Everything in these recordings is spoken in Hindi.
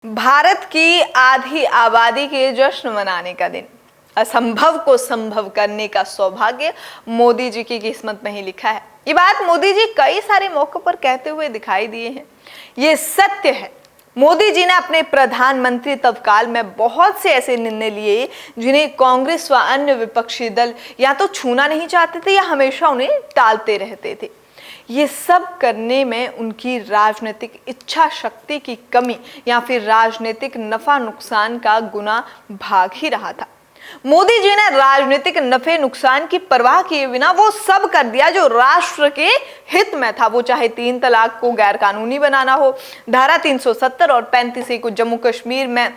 भारत की आधी आबादी के जश्न मनाने का दिन, असंभव को संभव करने का सौभाग्य मोदी जी की किस्मत में ही लिखा है। ये बात मोदी जी कई सारे मौकों पर कहते हुए दिखाई दिए हैं। ये सत्य है। मोदी जी ने अपने प्रधानमंत्री तत्काल में बहुत से ऐसे निर्णय लिए जिन्हें कांग्रेस व अन्य विपक्षी दल या तो छूना नहीं चाहते थे या हमेशा उन्हें टालते रहते थे। ये सब करने में उनकी राजनीतिक इच्छा शक्ति की कमी या फिर राजनीतिक नफा नुकसान का गुना भाग ही रहा था। मोदी जी ने राजनीतिक नफे नुकसान की परवाह किए बिना वो सब कर दिया जो राष्ट्र के हित में था। वो चाहे 3 तलाक को गैर कानूनी बनाना हो, धारा 370 और 35A को जम्मू कश्मीर में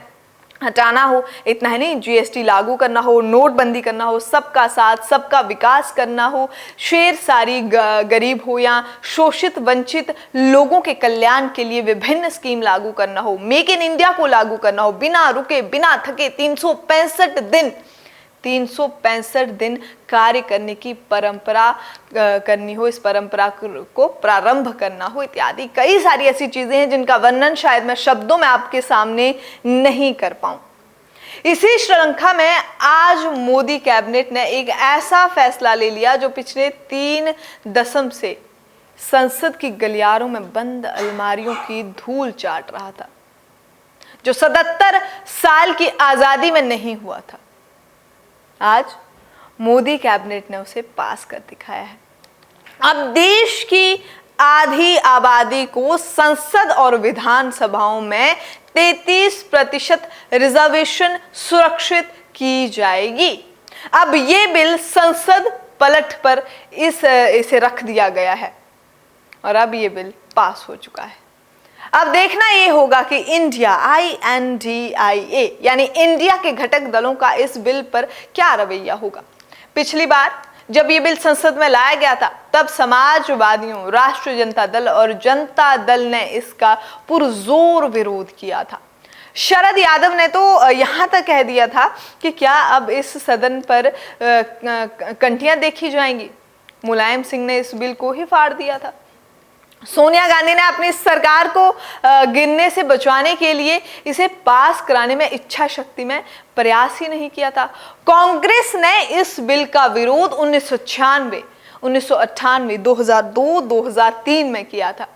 हटाना हो, इतना ही नहीं, GST लागू करना हो, नोटबंदी करना हो, सबका साथ सबका विकास करना हो, शेर सारी गरीब हो या शोषित वंचित लोगों के कल्याण के लिए विभिन्न स्कीम लागू करना हो, मेक इन इंडिया को लागू करना हो, बिना रुके बिना थके 365 दिन कार्य करने की परंपरा करनी हो, इस परंपरा को प्रारंभ करना हो, इत्यादि कई सारी ऐसी चीजें हैं जिनका वर्णन शायद मैं शब्दों में आपके सामने नहीं कर पाऊं। इसी श्रृंखला में आज मोदी कैबिनेट ने एक ऐसा फैसला ले लिया जो पिछले 3 दशक से संसद की गलियारों में बंद अलमारियों की धूल चाट रहा था, जो 77 साल की आजादी में नहीं हुआ था। आज मोदी कैबिनेट ने उसे पास कर दिखाया है। अब देश की आधी आबादी को संसद और विधानसभाओं में 33% रिजर्वेशन सुरक्षित की जाएगी। अब ये बिल संसद पलट पर इसे रख दिया गया है और अब ये बिल पास हो चुका है। अब देखना ये होगा कि इंडिया INDIA यानी इंडिया के घटक दलों का इस बिल पर क्या रवैया होगा। पिछली बार जब ये बिल संसद में लाया गया था तब समाजवादियों, राष्ट्रीय जनता दल और जनता दल ने इसका पुरजोर विरोध किया था। शरद यादव ने तो यहां तक कह दिया था कि क्या अब इस सदन पर कंठियां देखी जाएंगी। मुलायम सिंह ने इस बिल को ही फाड़ दिया था। सोनिया गांधी ने अपनी सरकार को गिरने से बचाने के लिए इसे पास कराने में इच्छा शक्ति में प्रयास ही नहीं किया था। कांग्रेस ने इस बिल का विरोध 1996, 1998, 2002, 2003 में किया था।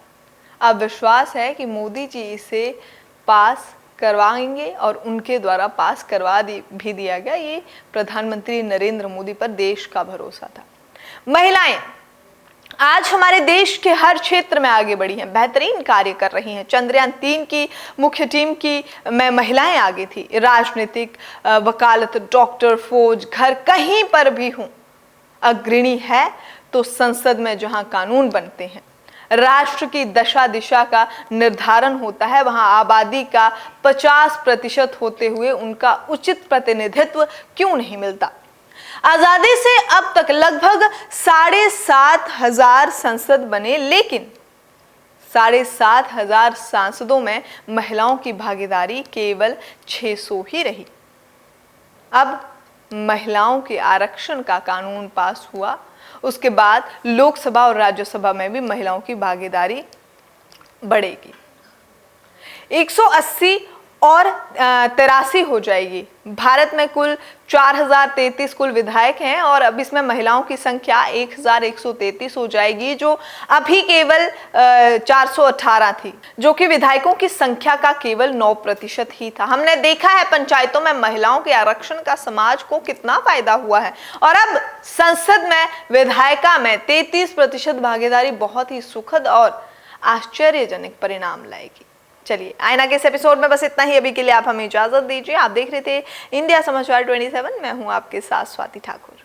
अब विश्वास है कि मोदी जी इसे पास करवाएंगे और उनके द्वारा पास करवा भी दिया गया। ये प्रधानमंत्री नरेंद्र मोदी पर देश का भरोसा था। महिलाएं आज हमारे देश के हर क्षेत्र में आगे बढ़ी हैं, बेहतरीन कार्य कर रही हैं। चंद्रयान 3 की मुख्य टीम की में महिलाएं आगे थी। राजनीतिक, वकालत, डॉक्टर, फौज, घर कहीं पर भी हूं, अग्रणी है तो संसद में जहां कानून बनते हैं, राष्ट्र की दशा दिशा का निर्धारण होता है, वहां आबादी का 50% होते हुए उनका उचित प्रतिनिधित्व क्यों नहीं मिलता। आजादी से अब तक लगभग 7,500 संसद बने, लेकिन 7,500 सांसदों में महिलाओं की भागीदारी केवल 600 ही रही। अब महिलाओं के आरक्षण का कानून पास हुआ, उसके बाद लोकसभा और राज्यसभा में भी महिलाओं की भागीदारी बढ़ेगी। 180 और 83 हो जाएगी। भारत में कुल 4033 कुल विधायक हैं और अब इसमें महिलाओं की संख्या 1133 हो जाएगी, जो अभी केवल 418 थी, जो कि विधायकों की संख्या का केवल 9% ही था। हमने देखा है पंचायतों में महिलाओं के आरक्षण का समाज को कितना फायदा हुआ है और अब संसद में विधायिका में 33% भागीदारी बहुत ही सुखद और आश्चर्यजनक परिणाम लाएगी। चलिए, आईना के इस एपिसोड में बस इतना ही। अभी के लिए आप हमें इजाजत दीजिए। आप देख रहे थे इंडिया समाचार 27। मैं हूं आपके साथ स्वाति ठाकुर।